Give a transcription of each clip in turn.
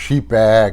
CPEC,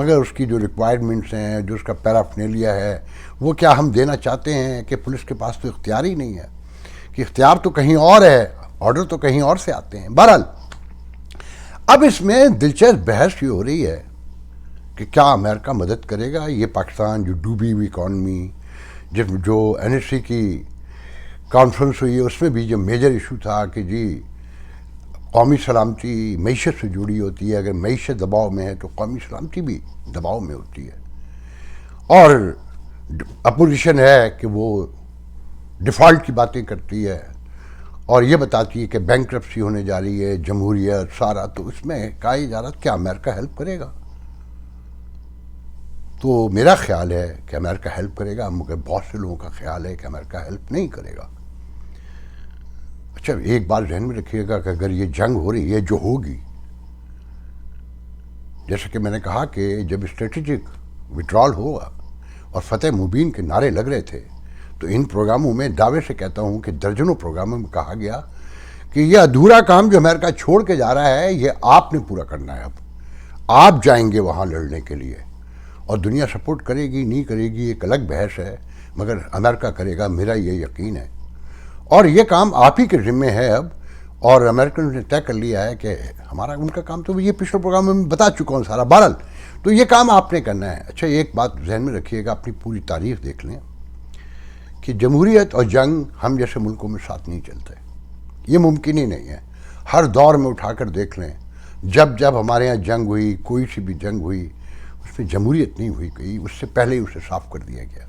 مگر اس کی جو ریکوائرمنٹس ہیں، جو اس کا پیرافنیلیا ہے، وہ کیا ہم دینا چاہتے ہیں کہ پولیس کے پاس تو اختیار ہی نہیں ہے، کہ اختیار تو کہیں اور ہے، آرڈر تو کہیں اور سے آتے ہیں. بہرحال اب اس میں دلچسپ بحث یہ ہو رہی ہے کہ کیا امریکہ مدد کرے گا یہ پاکستان جو ڈوبی ہوئی اکانومی، جو این ایس سی کی کانفرنس ہوئی ہے اس میں بھی جو میجر ایشو تھا کہ جی قومی سلامتی معیشت سے جڑی ہوتی ہے، اگر معیشت دباؤ میں ہے تو قومی سلامتی بھی دباؤ میں ہوتی ہے، اور اپوزیشن ہے کہ وہ ڈیفالٹ کی باتیں کرتی ہے اور یہ بتاتی ہے کہ بینکرپسی ہونے جا رہی ہے، جمہوریت سارا. تو اس میں کہا جا رہا کیا امریکہ ہیلپ کرے گا؟ تو میرا خیال ہے کہ امریکہ ہیلپ کرے گا، مگر بہت سے لوگوں کا خیال ہے کہ امریکہ ہیلپ نہیں کرے گا. اچھا ایک بات ذہن میں رکھیے گا کہ اگر یہ جنگ ہو رہی ہے جو ہوگی، جیسے کہ میں نے کہا کہ جب اسٹریٹجک وڈرال ہوگا اور فتح مبین کے نعرے لگ رہے تھے تو ان پروگراموں میں دعوے سے کہتا ہوں کہ درجنوں پروگراموں میں کہا گیا کہ یہ ادھورا کام جو امریکہ چھوڑ کے جا رہا ہے یہ آپ نے پورا کرنا ہے. اب آپ جائیں گے وہاں لڑنے کے لیے، اور دنیا سپورٹ کرے گی نہیں کرے گی ایک الگ بحث ہے، مگر امریکہ کرے گا، میرا یہ یقین ہے. اور یہ کام آپ ہی کے ذمے ہے اب، اور امریکنز نے طے کر لیا ہے کہ ہمارا ان کا کام تو یہ پچھلے پروگرام میں بتا چکا ہوں سارا. بہرحال تو یہ کام آپ نے کرنا ہے. اچھا ایک بات ذہن میں رکھیے گا، اپنی پوری تاریخ دیکھ لیں کہ جمہوریت اور جنگ ہم جیسے ملکوں میں ساتھ نہیں چلتے، یہ ممکن ہی نہیں ہے. ہر دور میں اٹھا کر دیکھ لیں، جب ہمارے ہاں جنگ ہوئی، کوئی سی بھی جنگ ہوئی، اس میں جمہوریت نہیں ہوئی گئی، اس سے پہلے ہی اسے صاف کر دیا گیا.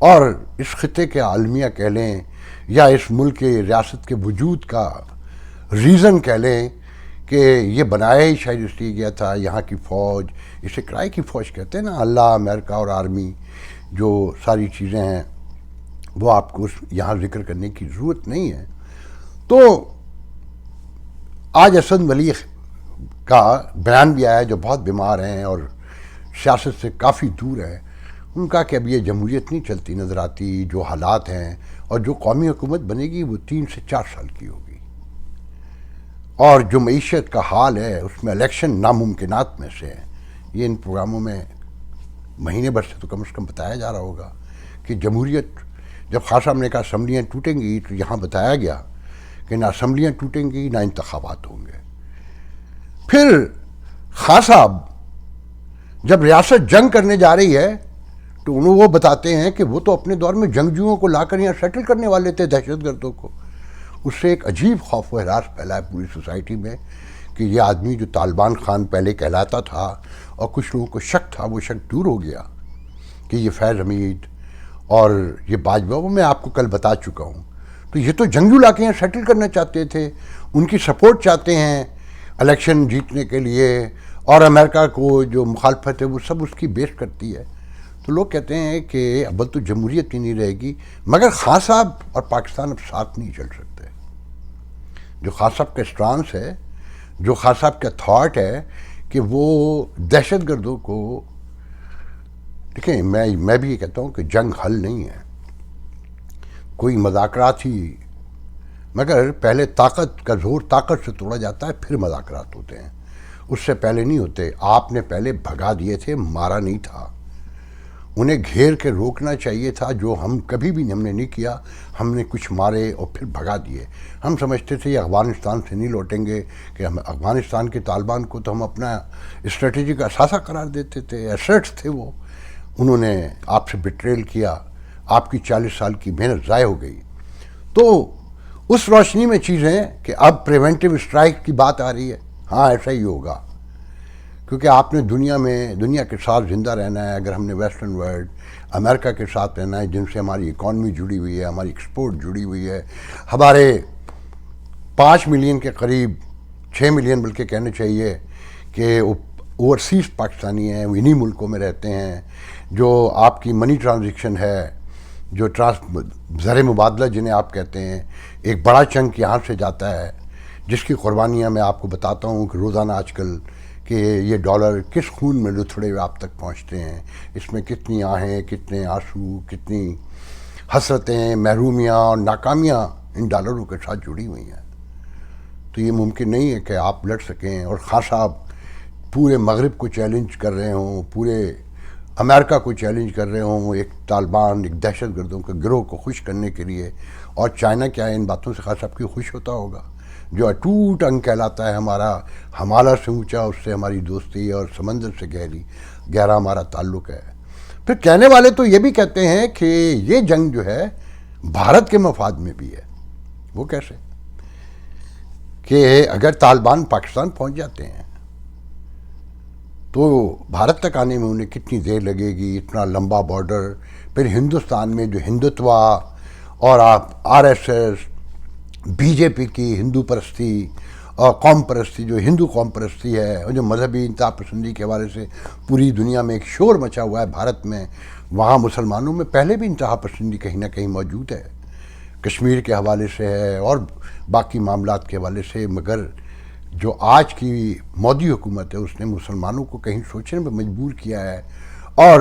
اور اس خطے کے عالمیہ کہہ لیں یا اس ملک کے ریاست کے وجود کا ریزن کہہ لیں کہ یہ بنایا ہی شاید اس لیے گیا تھا. یہاں کی فوج، اسے کرائے کی فوج کہتے ہیں نا، اللہ، امریکہ اور آرمی، جو ساری چیزیں ہیں وہ آپ کو یہاں ذکر کرنے کی ضرورت نہیں ہے. تو آج اسد ولی کا بیان بھی آیا جو بہت بیمار ہیں اور سیاست سے کافی دور ہیں. ان کا کہ اب یہ جمہوریت نہیں چلتی نظر آتی، جو حالات ہیں، اور جو قومی حکومت بنے گی وہ 3 سے 4 سال کی ہوگی، اور جو معیشت کا حال ہے اس میں الیکشن ناممکنات میں سے ہیں. یہ ان پروگراموں میں مہینے بھر سے تو کم از کم بتایا جا رہا ہوگا کہ جمہوریت جب خان صاحب نے کہا اسمبلیاں ٹوٹیں گی تو یہاں بتایا گیا کہ نہ اسمبلیاں ٹوٹیں گی نہ انتخابات ہوں گے. پھر خان صاحب جب ریاست جنگ کرنے جا رہی ہے تو انہوں وہ بتاتے ہیں کہ وہ تو اپنے دور میں جنگجوؤں کو لا کر یہاں سیٹل کرنے والے تھے، دہشت گردوں کو. اس سے ایک عجیب خوف و ہراس پھیلا ہے پوری سوسائٹی میں کہ یہ آدمی جو طالبان خان پہلے کہلاتا تھا، اور کچھ لوگوں کو شک تھا، وہ شک دور ہو گیا کہ یہ فیض حمید اور یہ باجوہ وہ میں آپ کو کل بتا چکا ہوں. تو یہ تو جنگجو لا کے یہاں سیٹل کرنا چاہتے تھے، ان کی سپورٹ چاہتے ہیں الیکشن جیتنے کے لیے، اور امریکہ کو جو مخالفت ہے وہ سب اس کی بیس کرتی ہے. تو لوگ کہتے ہیں کہ اب تو جمہوریت ہی نہیں رہے گی، مگر خان صاحب اور پاکستان اب ساتھ نہیں چل سکتے. جو خان صاحب کا اسٹرانس ہے، جو خان صاحب کا تھاٹ ہے کہ وہ دہشت گردوں کو، دیکھیں میں بھی یہ کہتا ہوں کہ جنگ حل نہیں ہے، کوئی مذاکرات ہی، مگر پہلے طاقت کا زور طاقت سے توڑا جاتا ہے، پھر مذاکرات ہوتے ہیں، اس سے پہلے نہیں ہوتے. آپ نے پہلے بھگا دیے تھے، مارا نہیں تھا. انہیں گھیر کے روکنا چاہیے تھا، جو ہم کبھی بھی ہم نے نہیں کیا. ہم نے کچھ مارے اور پھر بھگا دیے. ہم سمجھتے تھے یہ افغانستان سے نہیں لوٹیں گے، کہ ہم افغانستان کے طالبان کو تو ہم اپنا اسٹریٹجی کا اثاثہ قرار دیتے تھے، ایسٹس تھے وہ. انہوں نے آپ سے بٹریل کیا، آپ کی 40 سال کی محنت ضائع ہو گئی. تو اس روشنی میں چیزیں کہ اب پریونٹیو اسٹرائک کی بات آ رہی ہے. ہاں ایسا ہی ہوگا، کیونکہ آپ نے دنیا کے ساتھ زندہ رہنا ہے. اگر ہم نے ویسٹرن ورلڈ، امریکہ کے ساتھ رہنا ہے، جن سے ہماری اکانومی جڑی ہوئی ہے، ہماری ایکسپورٹ جڑی ہوئی ہے، ہمارے 5 ملین کے قریب، 6 ملین بلکہ کہنے چاہیے کہ اوورسیز پاکستانی ہیں، وہ انہی ملکوں میں رہتے ہیں. جو آپ کی منی ٹرانزیکشن ہے، جو زر مبادلہ جنہیں آپ کہتے ہیں، ایک بڑا چنک یہاں سے جاتا ہے، جس کی قربانیاں میں آپ کو بتاتا ہوں کہ روزانہ آج کل کہ یہ ڈالر کس خون میں لتھڑے ہوئے آپ تک پہنچتے ہیں. اس میں کتنی آہیں، کتنے آنسو، کتنی حسرتیں، محرومیاں اور ناکامیاں ان ڈالروں کے ساتھ جڑی ہوئی ہیں. تو یہ ممکن نہیں ہے کہ آپ لڑ سکیں. اور خان صاحب پورے مغرب کو چیلنج کر رہے ہوں، پورے امریکہ کو چیلنج کر رہے ہوں ایک طالبان، ایک دہشت گردوں کے گروہ کو خوش کرنے کے لیے. اور چائنا کیا ہے ان باتوں سے خاص سب کی خوش ہوتا ہوگا؟ جو اٹوٹ انگ کہلاتا ہے ہمارا، ہمالیہ سے اونچا، اس سے ہماری دوستی اور سمندر سے گہرا ہمارا تعلق ہے. پھر کہنے والے تو یہ بھی کہتے ہیں کہ یہ جنگ جو ہے بھارت کے مفاد میں بھی ہے. وہ کیسے؟ کہ اگر طالبان پاکستان پہنچ جاتے ہیں تو بھارت تک آنے میں انہیں کتنی دیر لگے گی، اتنا لمبا بارڈر. پھر ہندوستان میں جو ہندوتوا اور R S S, B J P کی ہندو پرستی اور قوم پرستی، جو ہندو قوم پرستی ہے اور جو مذہبی انتہا پسندی کے حوالے سے پوری دنیا میں ایک شور مچا ہوا ہے بھارت میں، وہاں مسلمانوں میں پہلے بھی انتہا پسندی کہیں نہ کہیں موجود ہے، کشمیر کے حوالے سے ہے اور باقی معاملات کے حوالے سے. مگر جو آج کی مودی حکومت ہے اس نے مسلمانوں کو کہیں سوچنے میں مجبور کیا ہے، اور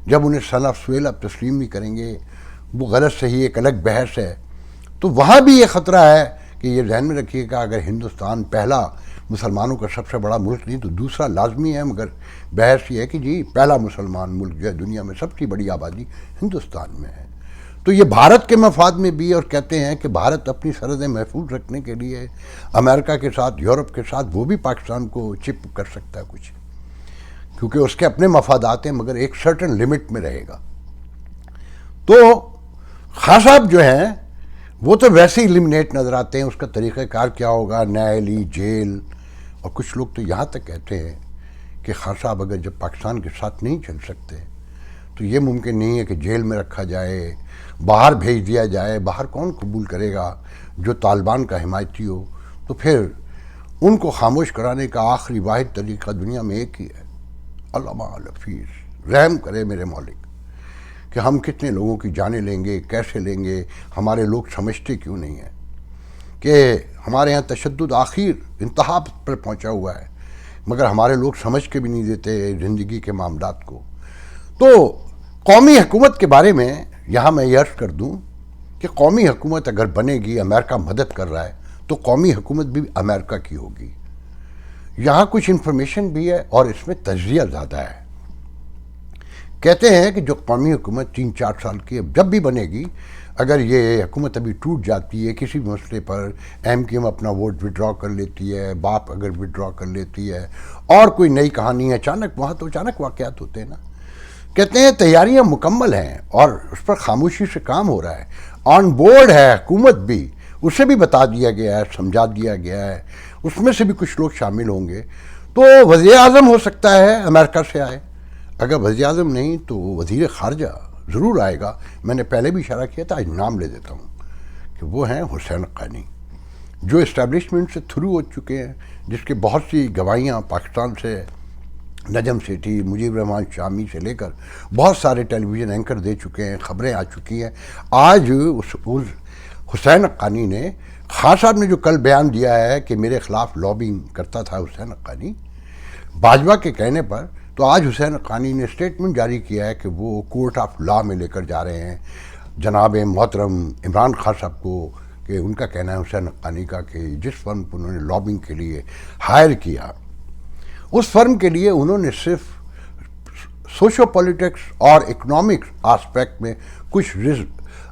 جب انہیں صلاح سویل اب تسلیم نہیں کریں گے، وہ غلط صحیح ایک الگ بحث ہے. تو وہاں بھی یہ خطرہ ہے کہ یہ ذہن میں رکھیے گا اگر ہندوستان پہلا مسلمانوں کا سب سے بڑا ملک نہیں تو دوسرا لازمی ہے، مگر بحث یہ ہے کہ جی پہلا مسلمان ملک جو ہے دنیا میں سب سے بڑی آبادی ہندوستان میں ہے. تو یہ بھارت کے مفاد میں بھی، اور کہتے ہیں کہ بھارت اپنی سرحدیں محفوظ رکھنے کے لیے امریکہ کے ساتھ، یورپ کے ساتھ، وہ بھی پاکستان کو چپ کر سکتا ہے کچھ، کیونکہ اس کے اپنے مفادات ہیں، مگر ایک سرٹن لمٹ میں رہے گا. تو خان صاحب جو ہیں وہ تو ویسے ہی eliminate نظر آتے ہیں. اس کا طریقہ کار کیا ہوگا، نیالی، جیل. اور کچھ لوگ تو یہاں تک کہتے ہیں کہ خان صاحب اگر جب پاکستان کے ساتھ نہیں چل سکتے تو یہ ممکن نہیں ہے کہ جیل میں رکھا جائے، باہر بھیج دیا جائے. باہر کون قبول کرے گا جو طالبان کا حمایتی ہو؟ تو پھر ان کو خاموش کرانے کا آخری واحد طریقہ دنیا میں ایک ہی ہے. علامہ الحفیظ رحم کرے میرے مالک کہ ہم کتنے لوگوں کی جانیں لیں گے، کیسے لیں گے. ہمارے لوگ سمجھتے کیوں نہیں ہیں کہ ہمارے یہاں تشدد آخر انتہا پر پہنچا ہوا ہے، مگر ہمارے لوگ سمجھ کے بھی نہیں دیتے زندگی کے معاملات کو. تو قومی حکومت کے بارے میں یہاں میں یہ عرض کر دوں کہ قومی حکومت اگر بنے گی، امریکہ مدد کر رہا ہے تو قومی حکومت بھی امریکہ کی ہوگی. یہاں کچھ انفارمیشن بھی ہے اور اس میں تجزیہ زیادہ ہے. کہتے ہیں کہ جو قومی حکومت 3-4 سال کی جب بھی بنے گی، اگر یہ حکومت ابھی ٹوٹ جاتی ہے کسی بھی مسئلے پر، ایم کیو ایم اپنا ووٹ وڈرا کر لیتی ہے، باپ اگر وڈرا کر لیتی ہے اور کوئی نئی کہانی ہے اچانک، وہاں تو اچانک واقعات ہوتے ہیں نا. کہتے ہیں تیاریاں مکمل ہیں اور اس پر خاموشی سے کام ہو رہا ہے. آن بورڈ ہے حکومت بھی، اسے بھی بتا دیا گیا ہے، سمجھا دیا گیا ہے، اس میں سے بھی کچھ لوگ شامل ہوں گے. تو وزیر اعظم ہو سکتا ہے امریکہ سے آئے، اگر وزیر اعظم نہیں تو وزیر خارجہ ضرور آئے گا. میں نے پہلے بھی اشارہ کیا تھا، آج نام لے دیتا ہوں کہ وہ ہیں حسین حقانی، جو اسٹیبلشمنٹ سے تھرو ہو چکے ہیں، جس کے بہت سی گواہیاں پاکستان سے نجم سیٹھی، مجیب الرحمان شامی سے لے کر بہت سارے ٹیلی ویژن اینکر دے چکے ہیں، خبریں آ چکی ہیں. آج اس حسین حقانی نے، خان صاحب نے جو کل بیان دیا ہے کہ میرے خلاف لابنگ کرتا تھا حسین حقانی باجوہ کے کہنے پر، تو آج حسین حقانی نے اسٹیٹمنٹ جاری کیا ہے کہ وہ کورٹ آف لا میں لے کر جا رہے ہیں جناب محترم عمران خان صاحب کو، کہ ان کا کہنا ہے حسین حقانی کا کہ جس فرم کو انہوں نے لابنگ کے لیے ہائر کیا، اس فرم کے لیے انہوں نے صرف سوشو پولیٹکس اور اکنامکس آسپیکٹ میں کچھ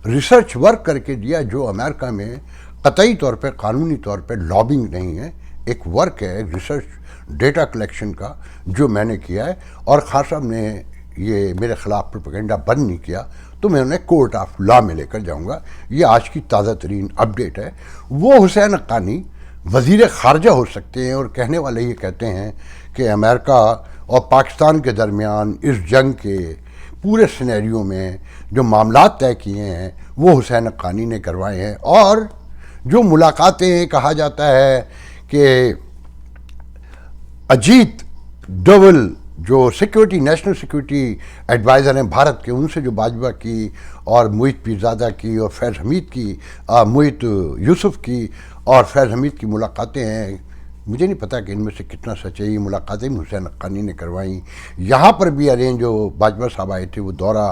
ریسرچ ورک کر کے دیا، جو امریکہ میں قطعی طور پہ قانونی طور پہ لابنگ نہیں ہے، ایک ورک ہے ریسرچ ڈیٹا کلیکشن کا جو میں نے کیا ہے. اور خان صاحب نے یہ میرے خلاف پروپیگنڈا بند نہیں کیا تو میں انہیں کورٹ آف لا میں لے کر جاؤں گا. یہ آج کی تازہ ترین اپڈیٹ ہے. وہ حسین حقانی وزیر خارجہ ہو سکتے ہیں، اور کہنے والے یہ کہتے ہیں کہ امریکہ اور پاکستان کے درمیان اس جنگ کے پورے سینیریو میں جو معاملات طے کیے ہیں وہ حسین حقانی نے کروائے ہیں. اور جو ملاقاتیں کہا جاتا ہے کہ اجیت ڈوول جو سیکیورٹی نیشنل سیکیورٹی ایڈوائزر ہیں بھارت کے، ان سے جو باجوہ کی اور محیط پیرزادہ کی اور فیض حمید کی، محیط یوسف کی اور فیض حمید کی ملاقاتیں ہیں، مجھے نہیں پتا کہ ان میں سے کتنا سچ ہے. یہ ملاقاتیں حسین حقانی نے کروائیں. یہاں پر بھی ارینج جو باجوہ صاحب آئے تھے وہ دورہ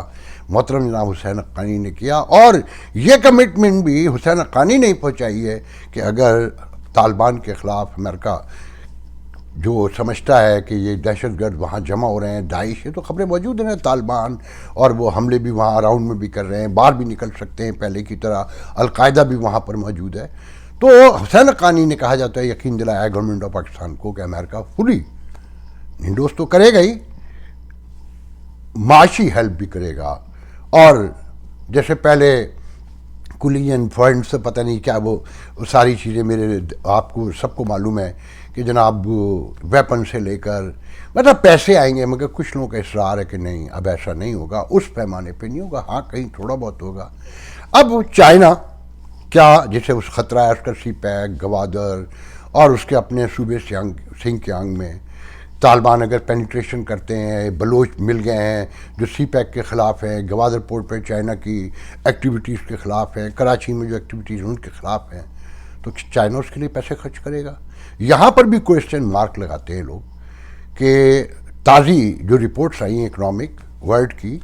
محترم جناب حسین حقانی نے کیا، اور یہ کمٹمنٹ بھی حسین حقانی نے پہنچائی ہے کہ اگر طالبان کے خلاف امریکہ جو سمجھتا ہے کہ یہ دہشت گرد وہاں جمع ہو رہے ہیں، داعش ہے، تو خبریں موجود ہیں، طالبان اور وہ حملے بھی وہاں اراؤنڈ میں بھی کر رہے ہیں، باہر بھی نکل سکتے ہیں پہلے کی طرح، القاعدہ بھی وہاں پر موجود ہے. تو حسین حقانی نے کہا جاتا ہے، یقین دلایا گورنمنٹ آف پاکستان کو کہ امریکہ فلی انڈوز تو کرے گا ہی، معاشی ہیلپ بھی کرے گا. اور جیسے پہلے کولیجن فنڈ سے پتہ نہیں کیا وہ ساری چیزیں میرے آپ کو سب کو معلوم ہے کہ جناب ویپن سے لے کر مطلب پیسے آئیں گے، مگر کچھ لوگوں کا اصرار ہے کہ نہیں اب ایسا نہیں ہوگا، اس پیمانے پہ نہیں ہوگا، ہاں کہیں تھوڑا بہت ہوگا. اب چائنا کیا جسے اس خطرہ ہے، اس کا سی پیک گوادر اور اس کے اپنے صوبے سنگ کیانگ میں طالبان اگر پینیٹریشن کرتے ہیں، بلوچ مل گئے ہیں جو سی پیک کے خلاف ہیں، گوادر پورٹ پہ چائنا کی ایکٹیویٹیز کے خلاف ہیں، کراچی میں جو ایکٹیویٹیز ان کے خلاف ہیں، تو چائنا اس کے لیے پیسے خرچ کرے گا. یہاں پر بھی کویشچن مارک لگاتے ہیں لوگ کہ تازی جو رپورٹس آئی ہیں اکنامک ورلڈ کی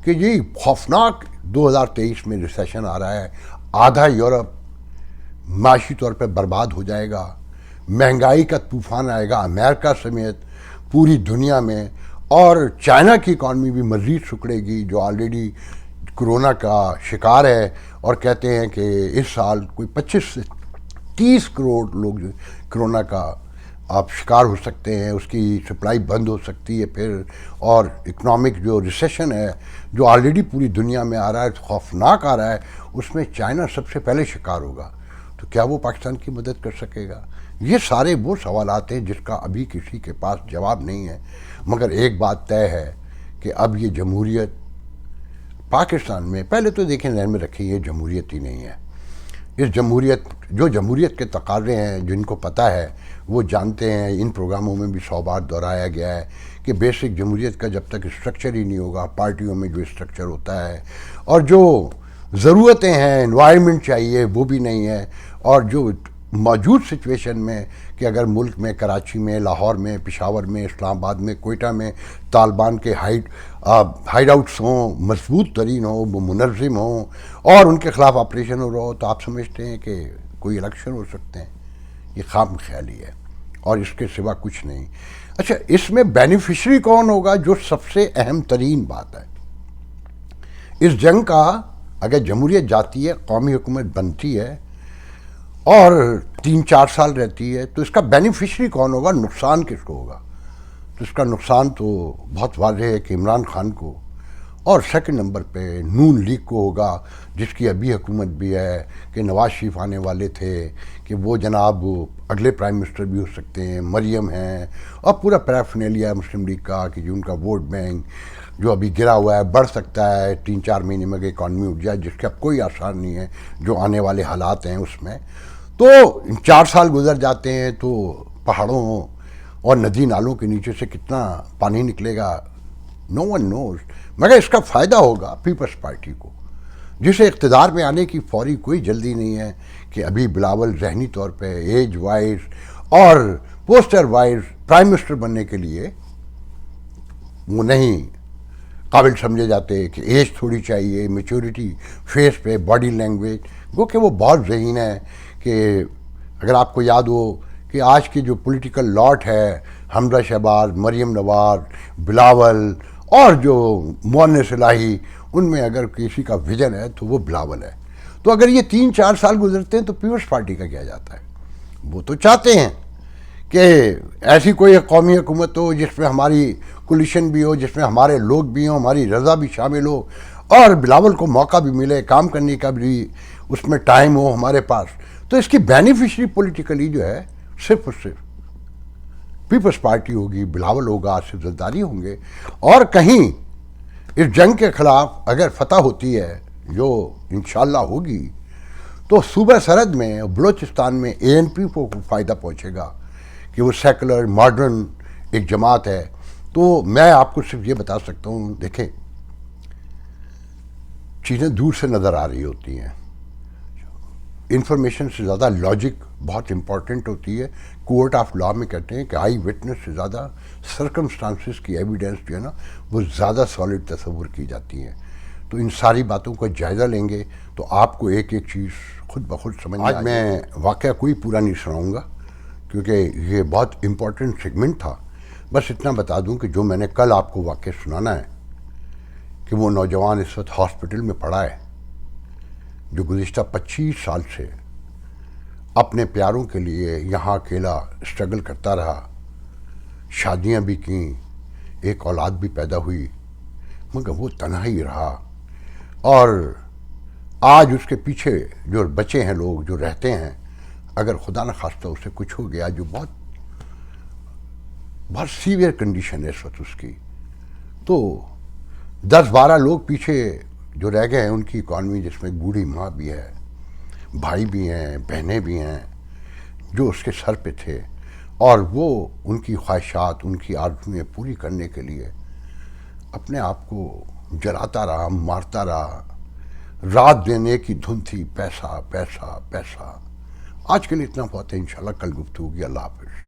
کہ یہ خوفناک 2023 میں ریسیشن آ رہا ہے، آدھا یورپ معاشی طور پہ برباد ہو جائے گا، مہنگائی کا طوفان آئے گا امریکہ سمیت پوری دنیا میں، اور چائنا کی اکانومی بھی مزید سکڑے گی جو آلریڈی کرونا کا شکار ہے، اور کہتے ہیں کہ اس سال کوئی 25 سے 30 کروڑ لوگ جو کرونا کا آپ شکار ہو سکتے ہیں، اس کی سپلائی بند ہو سکتی ہے پھر، اور اکنامک جو ریسیشن ہے جو آلریڈی پوری دنیا میں آ رہا ہے، خوفناک آ رہا ہے، اس میں چائنا سب سے پہلے شکار ہوگا. تو کیا وہ پاکستان کی مدد کر سکے گا؟ یہ سارے وہ سوالات ہیں جس کا ابھی کسی کے پاس جواب نہیں ہے. مگر ایک بات طے ہے کہ اب یہ جمہوریت پاکستان میں، پہلے تو دیکھیں ذہن میں رکھیں یہ جمہوریت ہی نہیں ہے. اس جمہوریت کے تقاضے ہیں جن کو پتہ ہے وہ جانتے ہیں، ان پروگراموں میں بھی 100 بار دہرایا گیا ہے کہ بیسک جمہوریت کا جب تک اسٹرکچر ہی نہیں ہوگا، پارٹیوں میں جو اسٹرکچر ہوتا ہے اور جو ضرورتیں ہیں، انوائرمنٹ چاہیے وہ بھی نہیں ہے، اور جو موجود سچویشن میں کہ اگر ملک میں کراچی میں، لاہور میں، پشاور میں، اسلام آباد میں، کوئٹہ میں طالبان کے ہائیڈ آؤٹس ہوں، مضبوط ترین ہوں، وہ منظم ہوں اور ان کے خلاف آپریشن ہو رہا ہو، تو آپ سمجھتے ہیں کہ کوئی الیکشن ہو سکتے ہیں؟ یہ خام خیالی ہے اور اس کے سوا کچھ نہیں. اچھا، اس میں بینیفیشری کون ہوگا؟ جو سب سے اہم ترین بات ہے اس جنگ کا، اگر جمہوریت جاتی ہے، قومی حکومت بنتی ہے اور 3-4 سال رہتی ہے، تو اس کا بینیفیشری کون ہوگا، نقصان کس کو ہوگا؟ تو اس کا نقصان تو بہت واضح ہے کہ عمران خان کو، اور سیکنڈ نمبر پہ نون لیگ کو ہوگا، جس کی ابھی حکومت بھی ہے کہ نواز شریف آنے والے تھے کہ وہ جناب اگلے پرائم منسٹر بھی ہو سکتے ہیں، مریم ہیں، اور پورا پیرافینیلیا ہے مسلم لیگ کا کہ جو ان کا ووٹ بینک جو ابھی گرا ہوا ہے بڑھ سکتا ہے 3-4 مہینے میں، کہ اکانومی اٹھ جائے، جس کا کوئی آسان نہیں ہے جو آنے والے حالات ہیں اس میں. تو 4 سال گزر جاتے ہیں تو پہاڑوں اور ندی نالوں کے نیچے سے کتنا پانی نکلے گا، نو ون نوز. مگر اس کا فائدہ ہوگا پیپلز پارٹی کو، جسے اقتدار میں آنے کی فوری کوئی جلدی نہیں ہے، کہ ابھی بلاول ذہنی طور پہ ایج وائز اور پوسٹر وائز پرائم منسٹر بننے کے لیے وہ نہیں قابل سمجھے جاتے، کہ ایج تھوڑی چاہیے، میچورٹی فیس پہ، باڈی لینگویج، گو کہ وہ بہت ذہین ہے. کہ اگر آپ کو یاد ہو کہ آج کی جو پولیٹیکل لاٹ ہے، حمزہ شہباز، مریم نواز، بلاول اور جو مؤنس الہی، ان میں اگر کسی کا ویژن ہے تو وہ بلاول ہے. تو اگر یہ 3-4 سال گزرتے ہیں تو پیپلز پارٹی کا کیا جاتا ہے؟ وہ تو چاہتے ہیں کہ ایسی کوئی قومی حکومت ہو جس میں ہماری کولیشن بھی ہو، جس میں ہمارے لوگ بھی ہوں، ہماری رضا بھی شامل ہو، اور بلاول کو موقع بھی ملے کام کرنے کا بھی، اس میں ٹائم ہو ہمارے پاس. تو اس کی بینیفیشری پولیٹیکلی جو ہے صرف اور صرف پیپلز پارٹی ہوگی، بلاول ہوگا، آصف زرداری ہوں گے. اور کہیں اس جنگ کے خلاف اگر فتح ہوتی ہے جو انشاءاللہ ہوگی، تو صوبہ سرحد میں بلوچستان میں ANP کو فائدہ پہنچے گا کہ وہ سیکولر ماڈرن ایک جماعت ہے. تو میں آپ کو صرف یہ بتا سکتا ہوں، دیکھیں چیزیں دور سے نظر آ رہی ہوتی ہیں، انفارمیشن سے زیادہ لاجک بہت امپورٹنٹ ہوتی ہے. کورٹ آف لا میں کہتے ہیں کہ آئی وٹنس سے زیادہ سرکمسٹانسز کی ایویڈنس جو ہے نا وہ زیادہ سالڈ تصور کی جاتی ہیں. تو ان ساری باتوں کا جائزہ لیں گے تو آپ کو ایک ایک چیز خود بخود سمجھ. آج میں واقعہ کوئی پورا نہیں سناؤں گا کیونکہ یہ بہت امپورٹنٹ سیگمنٹ تھا. بس اتنا بتا دوں کہ جو میں نے کل آپ کو واقعہ سنانا ہے کہ وہ نوجوان اس وقت ہاسپٹل میں پڑا ہے جو گزشتہ 25 سال سے اپنے پیاروں کے لیے یہاں اکیلا اسٹرگل کرتا رہا. شادیاں بھی کیں، ایک اولاد بھی پیدا ہوئی، مگر وہ تنہا ہی رہا. اور آج اس کے پیچھے جو بچے ہیں لوگ جو رہتے ہیں، اگر خدا نخواستہ اسے کچھ ہو گیا، جو بہت بہت سیویئر کنڈیشن ہے اس وقت اس کی، تو 10-12 لوگ پیچھے جو رہ گئے ہیں ان کی اکانومی، جس میں بوڑھی ماں بھی ہے، بھائی بھی ہیں، بہنیں بھی ہیں، جو اس کے سر پہ تھے، اور وہ ان کی خواہشات، ان کی آرزوئیں پوری کرنے کے لیے اپنے آپ کو جلاتا رہا، مارتا رہا. رات دینے کی دھن تھی، پیسہ پیسہ پیسہ. آج کے لیے اتنا بہت ہے، انشاءاللہ کل گفتگو ہوگی. اللہ حافظ.